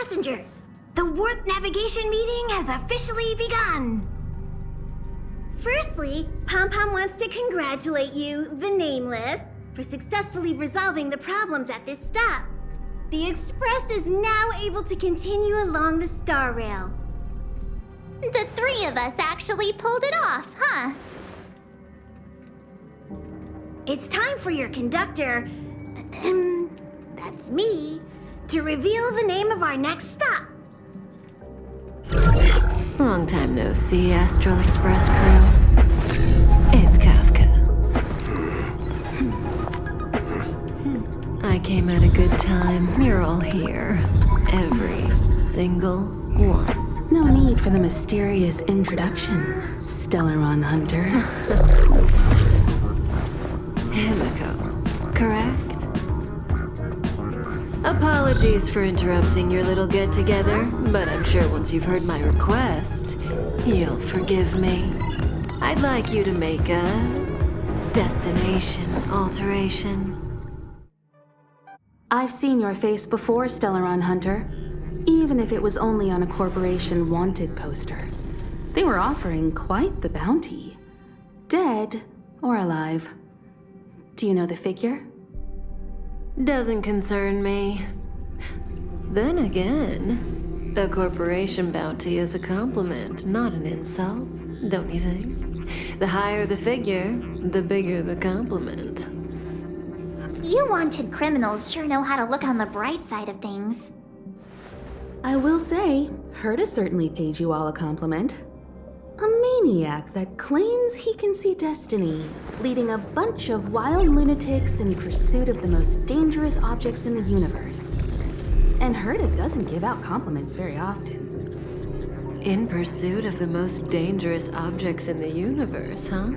passengers. The warp navigation meeting has officially begun. Firstly, Pom-Pom wants to congratulate you, the Nameless, for successfully resolving the problems at this stop. The Express is now able to continue along the Star Rail. The three of us actually pulled it off, huh? It's time for your conductor, that's me, to reveal the name of our next stop. Long time no see, Astral Express crew. It's Kafka. I came at a good time. You're all here. Every single one. No need for the mysterious introduction, Stellaron Hunter. Himiko, correct? Apologies for interrupting your little get-together, but I'm sure once you've heard my request, you'll forgive me. I'd like you to make a destination alteration. I've seen your face before, Stellaron Hunter. Even if it was only on a corporation wanted poster. They were offering quite the bounty. Dead or alive. Do you know the figure? Doesn't concern me. Then again, a corporation bounty is a compliment, not an insult, don't you think? The higher the figure, the bigger the compliment. You wanted criminals sure know how to look on the bright side of things. I will say, Herta certainly paid you all a compliment. A maniac that claims he can see destiny, leading a bunch of wild lunatics in pursuit of the most dangerous objects in the universe. And Herta doesn't give out compliments very often. In pursuit of the most dangerous objects in the universe, huh?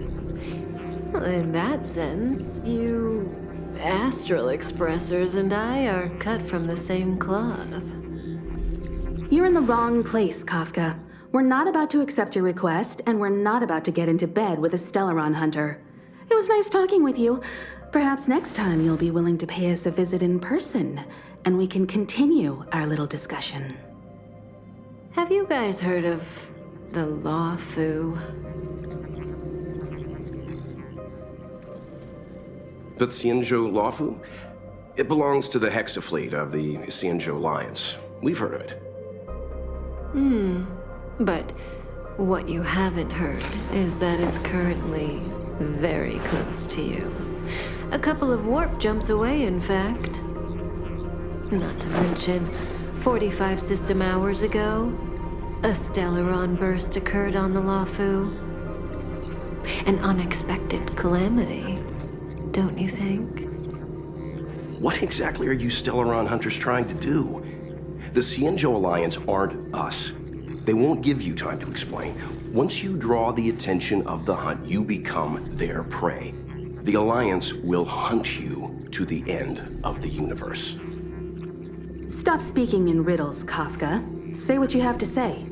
Well, in that sense, you Astral Expressers and I are cut from the same cloth. You're in the wrong place, Kafka. We're not about to accept your request, and we're not about to get into bed with a Stellaron Hunter. It was nice talking with you. Perhaps next time you'll be willing to pay us a visit in person, and we can continue our little discussion. Have you guys heard of the Luofu? The Xianzhou Luofu? It belongs to the Hexafleet of the Xianzhou Alliance. We've heard of it. But what you haven't heard is that it's currently very close to you. A couple of warp jumps away, in fact. Not to mention, 45 system hours ago, a Stellaron burst occurred on the Luofu. An unexpected calamity, don't you think? What exactly are you Stellaron Hunters trying to do? The Xianzhou Alliance aren't us. They won't give you time to explain. Once you draw the attention of the hunt, you become their prey. The Alliance will hunt you to the end of the universe. Stop speaking in riddles, Kafka. Say what you have to say.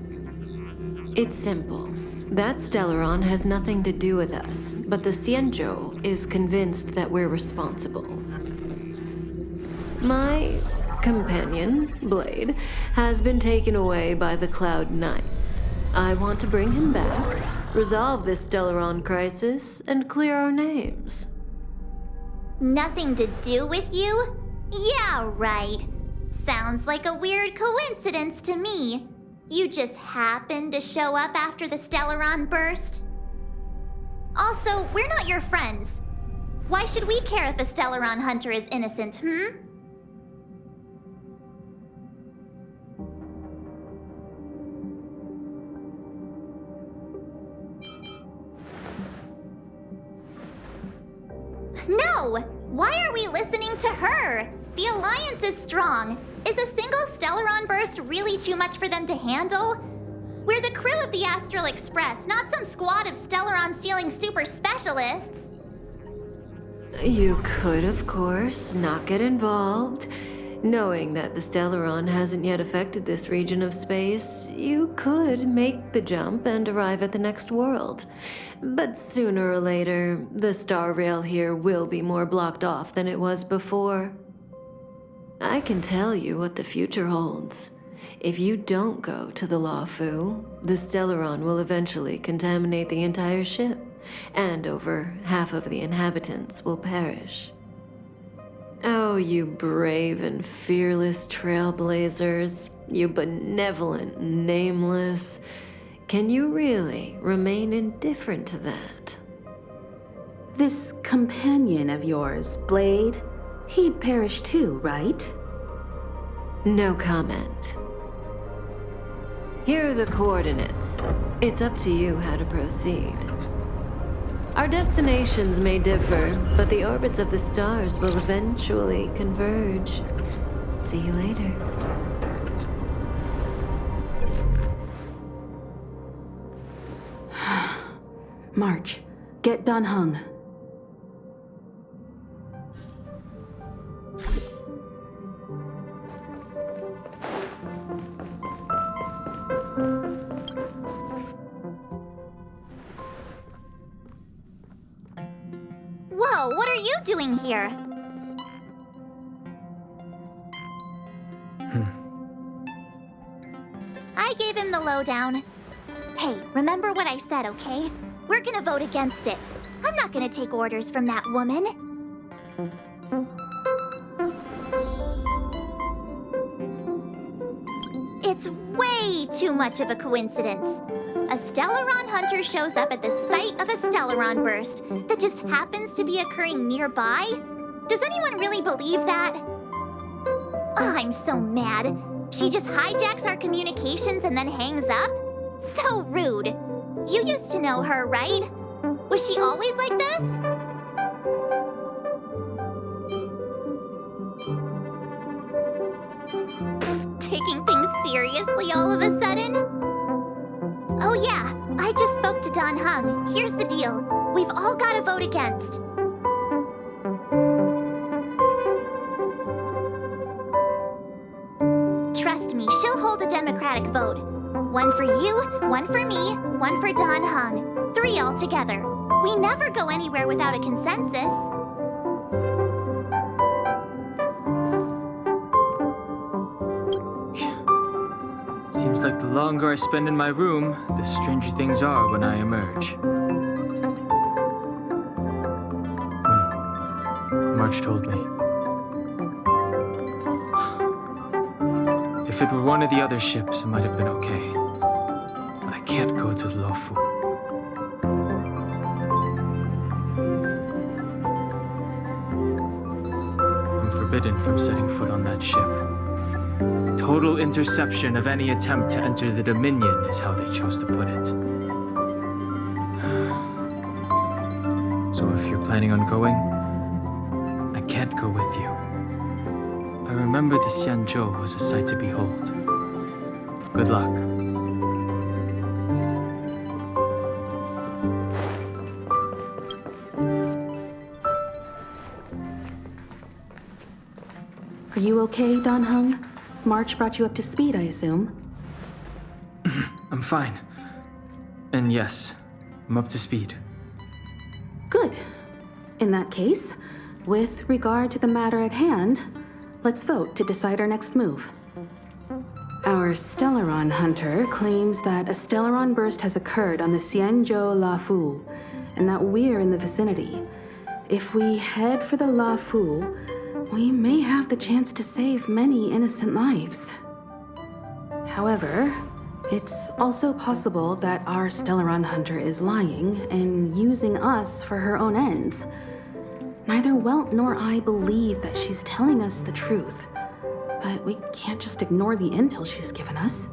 It's simple. That Stellaron has nothing to do with us, but the Xianzhou is convinced that we're responsible. My companion, Blade, has been taken away by the Cloud Knights. I want to bring him back, resolve this Stellaron crisis, and clear our names. Nothing to do with you? Yeah, right. Sounds like a weird coincidence to me. You just happened to show up after the Stellaron burst? Also, we're not your friends. Why should we care if a Stellaron Hunter is innocent, No! Why are we listening to her? The Alliance is strong. Is a single Stellaron burst really too much for them to handle? We're the crew of the Astral Express, not some squad of Stellaron-stealing super specialists. You could, of course, not get involved. Knowing that the Stellaron hasn't yet affected this region of space, you could make the jump and arrive at the next world. But sooner or later, the star rail here will be more blocked off than it was before. I can tell you what the future holds. If you don't go to the Luofu, the Stellaron will eventually contaminate the entire ship, and over half of the inhabitants will perish. Oh, you brave and fearless trailblazers, you benevolent Nameless. Can you really remain indifferent to that? This companion of yours, Blade, he'd perish too, right? No comment. Here are the coordinates. It's up to you how to proceed. Our destinations may differ, but the orbits of the stars will eventually converge. See you later. March, get Dan Heng. Whoa, what are you doing here? I gave him the lowdown. Hey, remember what I said, okay? We're gonna vote against it. I'm not gonna take orders from that woman. It's way too much of a coincidence. A Stellaron Hunter shows up at the site of a Stellaron burst that just happens to be occurring nearby? Does anyone really believe that? Oh, I'm so mad. She just hijacks our communications and then hangs up? So rude. You used to know her, right? Was she always like this? Taking things seriously all of a sudden? Oh yeah, I just spoke to Dan Heng. Here's the deal. We've all got to vote against. Trust me, she'll hold a democratic vote. One for you, one for me, one for Dan Heng. 3 altogether. We never go anywhere without a consensus. Seems like the longer I spend in my room, the stranger things are when I emerge. March told me. If it were one of the other ships, it might have been okay. But I can't go to Luofu. I'm forbidden from setting foot on that ship. Total interception of any attempt to enter the Dominion is how they chose to put it. So if you're planning on going, I can't go with you. I remember the Xianzhou was a sight to behold. Good luck. Are you okay, Dan Heng? March brought you up to speed, I assume. I'm fine. And yes, I'm up to speed. Good. In that case, with regard to the matter at hand, let's vote to decide our next move. Our Stellaron Hunter claims that a Stellaron burst has occurred on the Xianzhou Luofu, and that we're in the vicinity. If we head for the Luofu, we may have the chance to save many innocent lives. However, it's also possible that our Stellaron Hunter is lying and using us for her own ends. Neither Welt nor I believe that she's telling us the truth, but we can't just ignore the intel she's given us.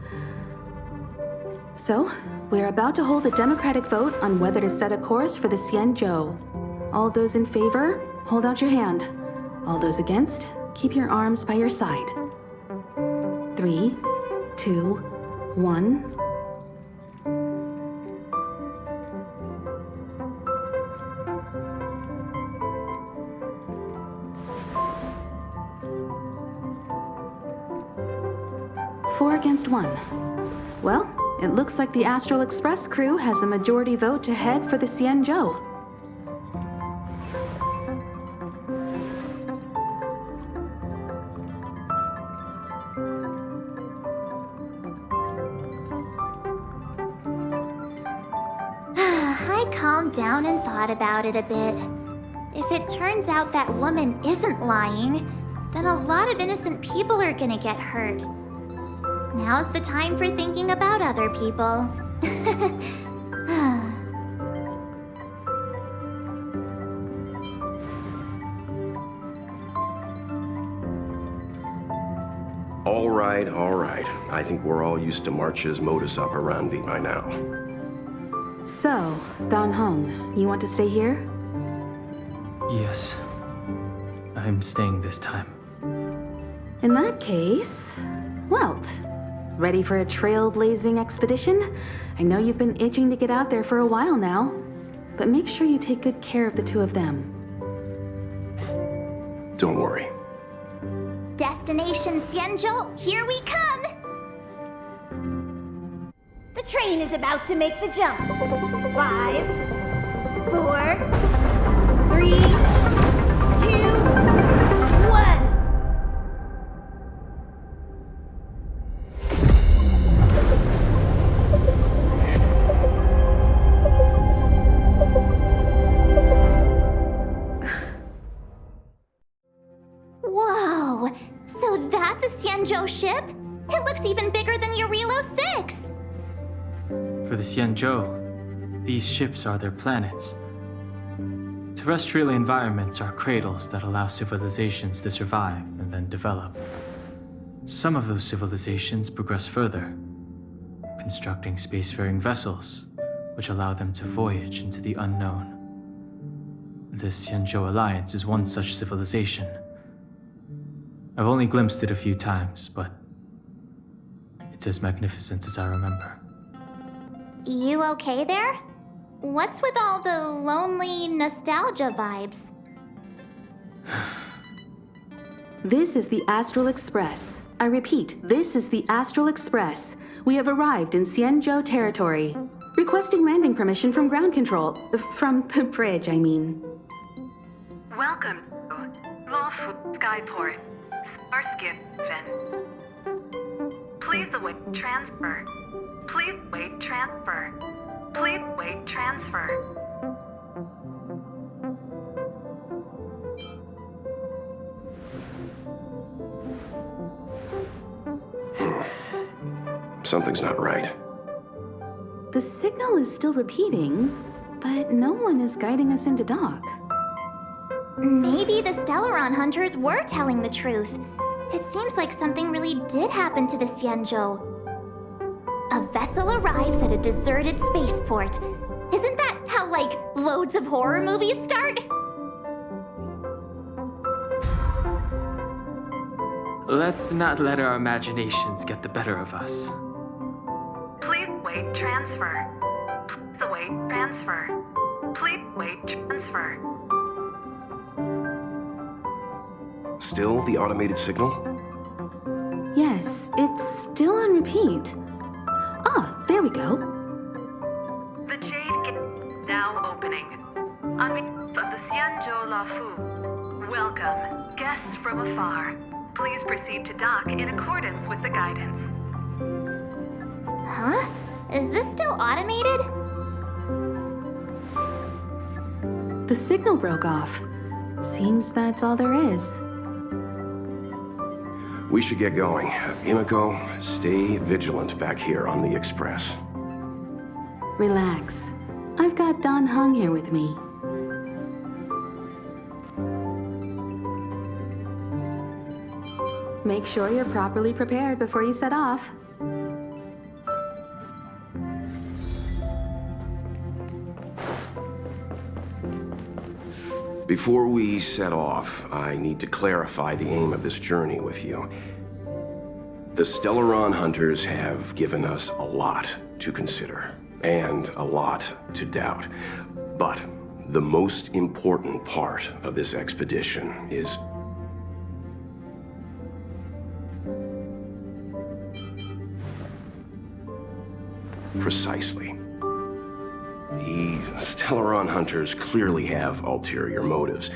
So, we're about to hold a democratic vote on whether to set a course for the Xianzhou. All those in favor, hold out your hand. All those against, keep your arms by your side. 3, 2, 1. Four against 1. Well, it looks like the Astral Express crew has a majority vote to head for the Xianzhou. calmed down and thought about it a bit. If it turns out that woman isn't lying, then a lot of innocent people are gonna get hurt. Now's the time for thinking about other people. All right. I think we're all used to March's modus operandi by now. So, Don Hung, you want to stay here? Yes. I'm staying this time. In that case, Welt, ready for a trailblazing expedition? I know you've been itching to get out there for a while now, but make sure you take good care of the two of them. Don't worry. Destination Xianzhou, here we come! The train is about to make the jump. 5, 4, 3, 2, 1. Whoa! So that's a Xianzhou ship? It looks even bigger than Eurilo 6! For the Xianzhou, these ships are their planets. Terrestrial environments are cradles that allow civilizations to survive and then develop. Some of those civilizations progress further, constructing spacefaring vessels, which allow them to voyage into the unknown. The Xianzhou Alliance is one such civilization. I've only glimpsed it a few times, but it's as magnificent as I remember. You okay there? What's with all the lonely nostalgia vibes? This is the Astral Express. I repeat, this is the Astral Express. We have arrived in Xianzhou territory. Requesting landing permission from ground control. From the bridge, I mean. Welcome to Luofu Skyport, Starskin Fin. Please await transfer. Please wait transfer. Please wait transfer. Something's not right. The signal is still repeating, but no one is guiding us into dock. Maybe the Stellaron Hunters were telling the truth. It seems like something really did happen to the Xianzhou. A vessel arrives at a deserted spaceport. Isn't that how, like, loads of horror movies start? Let's not let our imaginations get the better of us. Please wait transfer. Please await transfer. Please wait transfer. Still the automated signal? Yes, it's still on repeat. Ah, there we go. The Jade Gate now opening. On behalf of the Xianzhou Luofu, welcome, guests from afar. Please proceed to dock in accordance with the guidance. Huh? Is this still automated? The signal broke off. Seems that's all there is. We should get going. Himiko, stay vigilant back here on the Express. Relax. I've got Don Hung here with me. Make sure you're properly prepared before you set off. Before we set off, I need to clarify the aim of this journey with you. The Stellaron Hunters have given us a lot to consider, and a lot to doubt. But the most important part of this expedition is precisely. The Stellaron Hunters clearly have ulterior motives.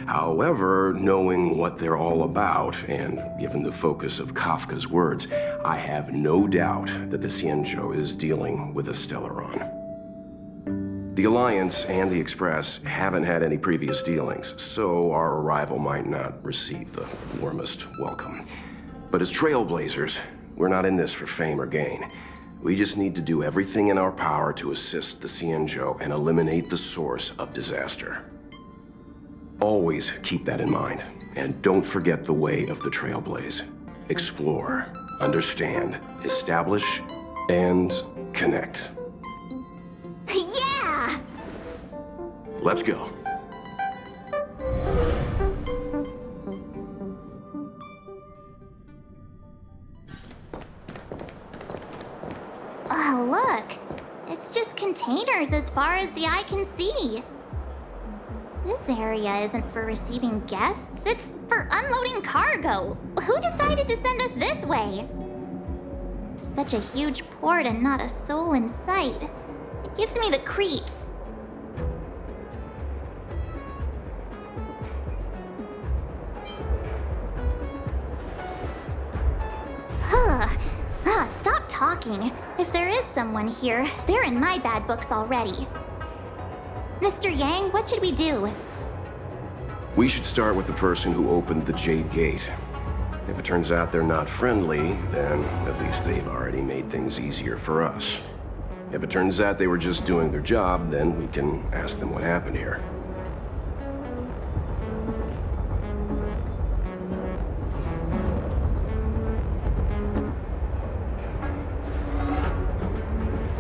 However, knowing what they're all about, and given the focus of Kafka's words, I have no doubt that the Xianzhou is dealing with a Stellaron. The Alliance and the Express haven't had any previous dealings, so our arrival might not receive the warmest welcome. But as trailblazers, we're not in this for fame or gain. We just need to do everything in our power to assist the Xianzhou and eliminate the source of disaster. Always keep that in mind, and don't forget the way of the Trailblaze. Explore, understand, establish, and connect. Yeah! Let's go. Oh, look. It's just containers as far as the eye can see. This area isn't for receiving guests, it's for unloading cargo. Who decided to send us this way? Such a huge port and not a soul in sight. It gives me the creeps. Stop talking. If there is someone here, they're in my bad books already. Mr. Yang, what should we do? We should start with the person who opened the Jade Gate. If it turns out they're not friendly, then at least they've already made things easier for us. If it turns out they were just doing their job, then we can ask them what happened here.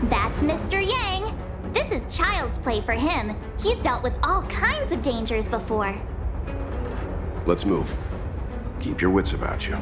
That's Mr. Yang. This is child's play for him. He's dealt with all kinds of dangers before. Let's move. Keep your wits about you.